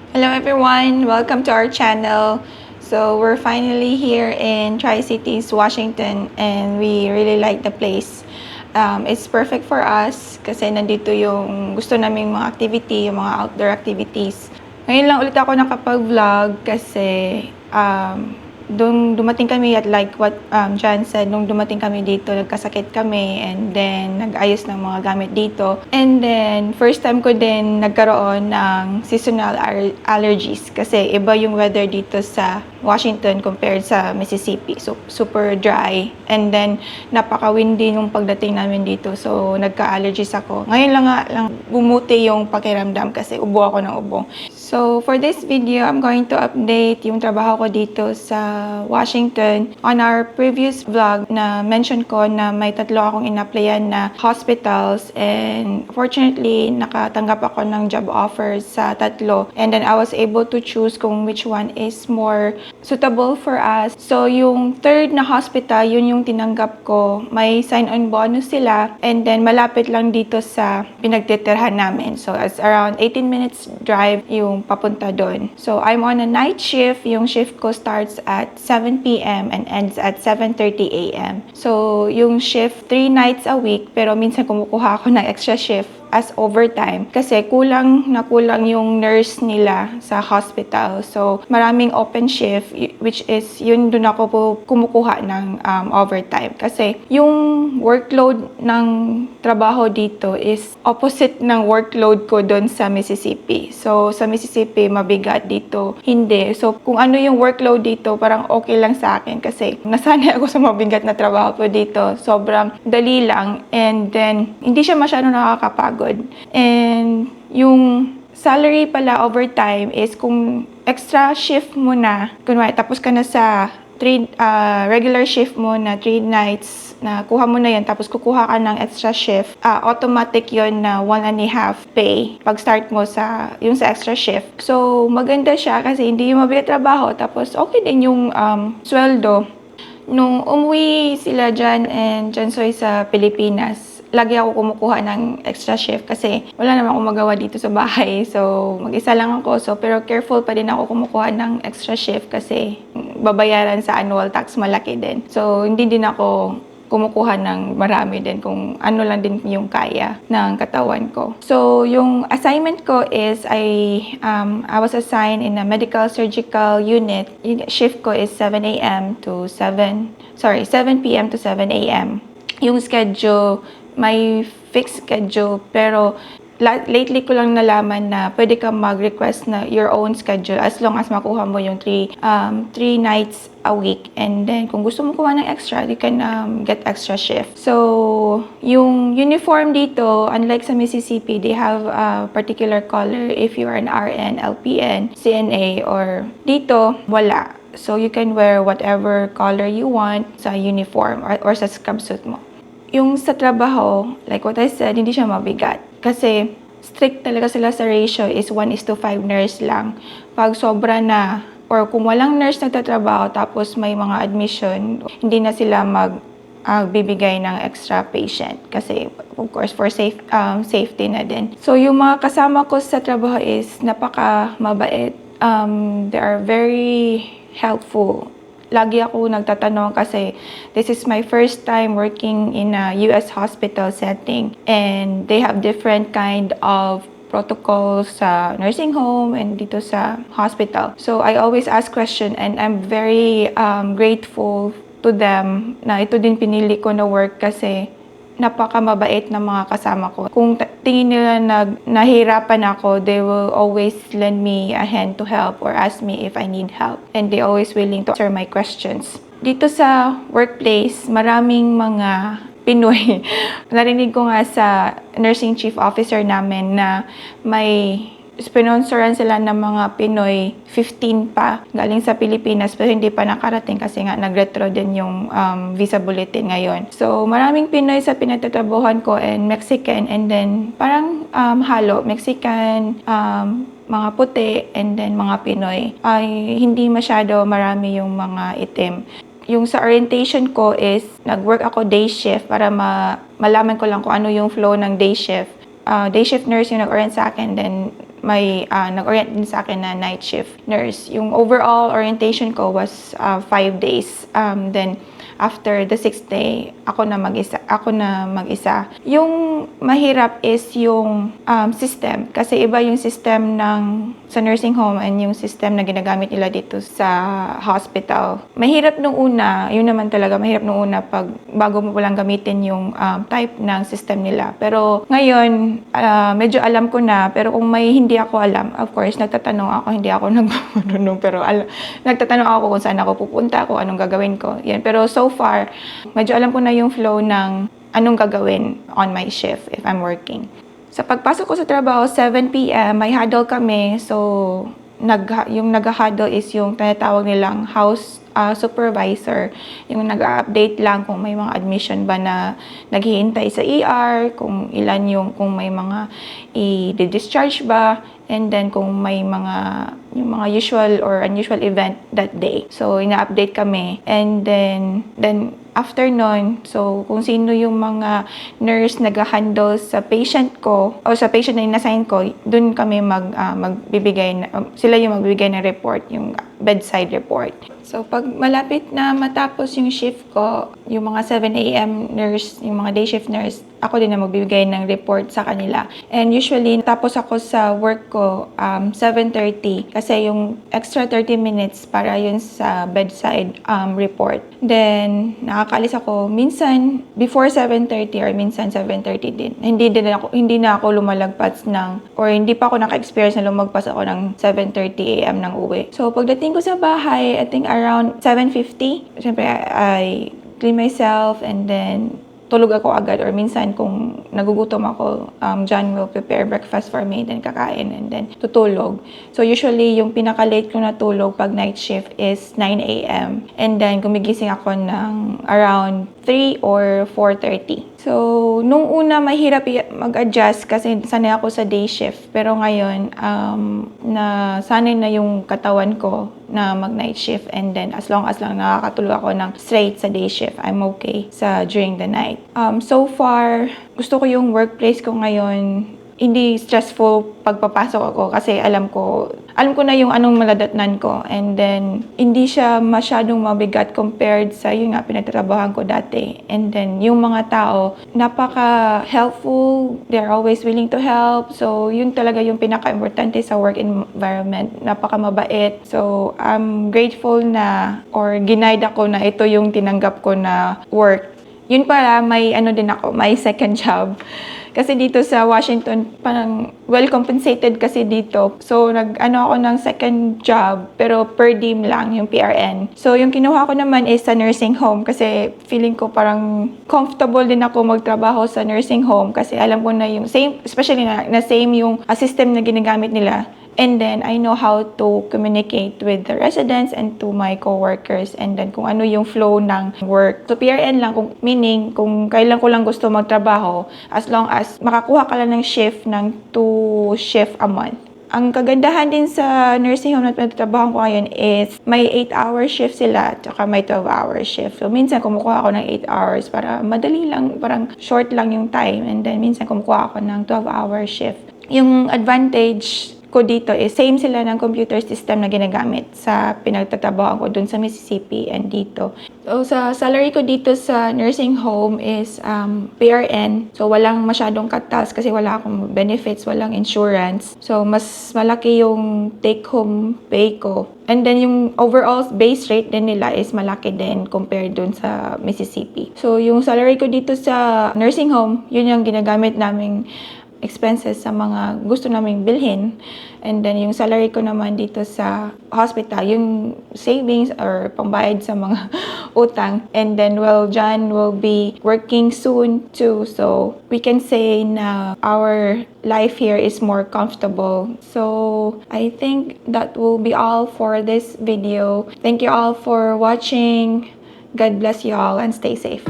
Hello everyone, welcome to our channel. So we're finally here in Tri-Cities, Washington, and we really like the place. It's perfect for us kasi nandito yung gusto naming mga activity, yung mga outdoor activities. Ngayon lang ulit ako nakapag-vlog kasi dumating kami at like what John said, nung dumating kami dito, nagkasakit kami and then nag-ayos ng mga gamit dito. And then, first time ko din nagkaroon ng seasonal allergies kasi iba yung weather dito sa Washington compared sa Mississippi. So, super dry. And then, napaka-windy nung pagdating namin dito. So, nagka-allergies ako. Ngayon lang bumuti yung pakiramdam kasi ubo ako ng ubo. So, for this video, I'm going to update yung trabaho ko dito sa Washington. On our previous vlog na mention ko na may 3 akong in-applyan na hospitals and fortunately, nakatanggap ako ng job offers sa 3. And then I was able to choose kung which one is more suitable for us. So, yung 3rd na hospital, yun yung tinanggap ko. May sign-on bonus sila and then malapit lang dito sa pinagtitirhan namin. So, it's around 18 minutes drive yung papunta doon. So, I'm on a night shift. Yung shift ko starts at 7 p.m. and ends at 7:30 a.m. So, yung shift 3 nights a week pero minsan kumukuha ako ng extra shift as overtime kasi kulang yung nurse nila sa hospital. So, maraming open shift which is yun dun ako po kumukuha ng overtime kasi yung workload ng trabaho dito is opposite ng workload ko dun sa Mississippi. So, sa Mississippi, mabigat dito. Hindi. So, kung ano yung workload dito, parang okay lang sa akin kasi nasanay ako sa mabigat na trabaho ko dito. Sobrang dali lang and then hindi siya masyadong nakakapagod. And yung salary pala overtime is kung extra shift mo na, kunwari tapos ka na sa regular shift mo na 3 nights na kuha mo na yan tapos kukuha ka ng extra shift, automatic yon na 1.5 pay pag start mo sa extra shift. So maganda siya kasi hindi yung mabigat trabaho tapos okay din yung sweldo. Nung umuwi sila Jan and Jansoy sa Pilipinas, lagi ako kumukuha ng extra shift kasi wala naman akong magawa dito sa bahay. So, mag-isa lang ako. So, pero careful pa din ako kumukuha ng extra shift kasi babayaran sa annual tax malaki din. So, hindi din ako kumukuha ng marami din kung ano lang din yung kaya ng katawan ko. So, yung assignment ko is I was assigned in a medical surgical unit. Yung shift ko is 7 p.m. to 7 a.m. Yung schedule, may fixed schedule, pero lately ko lang nalaman na pwede kang mag-request na your own schedule as long as makuha mo yung 3 nights a week. And then, kung gusto mo kuha ng extra, you can get extra shift. So, yung uniform dito, unlike sa Mississippi, they have a particular color if you are an RN, LPN, CNA, or dito, wala. So, you can wear whatever color you want sa uniform or sa scrub suit mo. Yung sa trabaho, like what I said, hindi siya mabigat. Kasi strict talaga sila sa ratio is 1:5 nurse lang. Pag sobra na, or kung walang nurse nagtatrabaho tapos may mga admission, hindi na sila bibigay ng extra patient. Kasi, of course, for safety na din. So, yung mga kasama ko sa trabaho is napaka-mabait. They are very helpful. Lagi ako nagtatanong kasi this is my first time working in a US hospital setting and they have different kind of protocols sa nursing home and dito sa hospital. So I always ask question and I'm very grateful to them na ito din pinili ko na work kasi napakamabait ng mga kasama ko. Kung tingin nila nahirapan ako, they will always lend me a hand to help or ask me if I need help. And they always willing to answer my questions. Dito sa workplace, maraming mga Pinoy. Narinig ko nga sa nursing chief officer namin na may sponsoran sila ng mga Pinoy, 15 pa, galing sa Pilipinas, pero hindi pa nakarating kasi nga nag-retro din yung visa bulletin ngayon. So, maraming Pinoy sa pinagtatrabuhan ko and Mexican and then parang halo, Mexican, mga puti, and then mga Pinoy. Ay, hindi masyado marami yung mga itim. Yung sa orientation ko is, nag-work ako day shift para malaman ko lang kung ano yung flow ng day shift. Day shift nurse yung nag-orient sa akin, then nag-orient din sa akin na night shift nurse. Yung overall orientation ko was 5 days. Then after the 6th day, ako na mag-isa. Yung mahirap is yung system. Kasi iba yung system sa nursing home and yung system na ginagamit nila dito sa hospital. Mahirap nung una, yun naman talaga, mahirap nung una bago mo palang gamitin yung type ng system nila. Pero ngayon, medyo alam ko na, pero kung may hindi ako alam, of course, nagtatanong ako, hindi ako nagmamarunong, pero nagtatanong ako kung saan ako pupunta, kung anong gagawin ko. Yan. Pero so far, medyo alam ko na yung flow ng anong gagawin on my shift if I'm working. Sa pagpasok ko sa trabaho, 7 p.m., may huddle kami. So, yung nag-huddle is yung tinatawag nilang house supervisor. Yung nag-update lang kung may mga admission ba na naghihintay sa ER, kung may mga i-discharge ba, and then kung may yung mga usual or unusual event that day. So, ina-update kami. And then after nun, so kung sino yung mga nurse nag-handle sa patient ko o sa patient na in-assign ko, dun kami sila yung magbibigay ng report, yung bedside report. So, pag malapit na matapos yung shift ko, yung mga 7 a.m. nurse, yung mga day shift nurse, ako din na magbibigay ng report sa kanila. And usually, tapos ako sa work ko 7:30 kasi yung extra 30 minutes para yun sa bedside report. Then, nakakaalis ako minsan before 7:30 or minsan 7:30 din. Hindi na ako lumalagpas or hindi pa ako naka-experience na lumagpas ako ng 7:30 a.m. ng uwi. So, pagdating ko sa bahay, I think around 7:50, syempre, I clean myself and then tulog ako agad, or minsan kung nagugutom ako, John will prepare breakfast for me, then kakain, and then tutulog. So usually, yung pinaka-late ko na tulog pag night shift is 9 a.m. And then gumigising ako ng around 3 or 4:30. So, nung una, mahirap mag-adjust kasi sanay ako sa day shift. Pero ngayon, sanay na yung katawan ko na mag-night shift. And then, as long as lang nakakatulog ako ng straight sa day shift, I'm okay during the night. So far, gusto ko yung workplace ko ngayon. Hindi stressful pagpapasok ako kasi alam ko na yung anong maladatnan ko, and then hindi siya masyadong mabigat compared sa yung pinagtatrabahan ko dati. And then yung mga tao, napaka-helpful, they're always willing to help. So yun talaga yung pinaka-importante sa work environment, napaka-mabait. So I'm grateful na, or ginaid ako na ito yung tinanggap ko na work. Yun pala, may second job. Kasi dito sa Washington, parang well-compensated kasi dito. So, ako ng second job, pero per diem lang, yung PRN. So, yung kinuha ko naman is sa nursing home kasi feeling ko parang comfortable din ako magtrabaho sa nursing home kasi alam ko na yung same, especially na same yung system na ginagamit nila. And then, I know how to communicate with the residents and to my coworkers. And then, kung ano yung flow ng work. So, PRN lang, meaning, kung kailan ko lang gusto magtrabaho, as long as makakuha ka lang ng shift ng 2 shift a month. Ang kagandahan din sa nursing home na pinagtatrabahan ko ngayon is may 8-hour shift sila, tsaka may 12-hour shift. So, minsan kumukuha ako ng 8 hours para madali lang, parang short lang yung time. And then, minsan kumukuha ako ng 12-hour shift. Yung advantage ko dito is same sila ng computer system na ginagamit sa pinagtatrabaho ko dun sa Mississippi and dito. So, sa salary ko dito sa nursing home is PRN. So, walang masyadong cut-offs kasi wala akong benefits, walang insurance. So, mas malaki yung take-home pay ko. And then, yung overall base rate din nila is malaki din compared dun sa Mississippi. So, yung salary ko dito sa nursing home, yun yung ginagamit naming expenses sa mga gusto naming bilhin. And then, yung salary ko naman dito sa hospital, yung savings or pambayad sa mga utang. And then, John will be working soon too. So, we can say na our life here is more comfortable. So, I think that will be all for this video. Thank you all for watching. God bless you all and stay safe.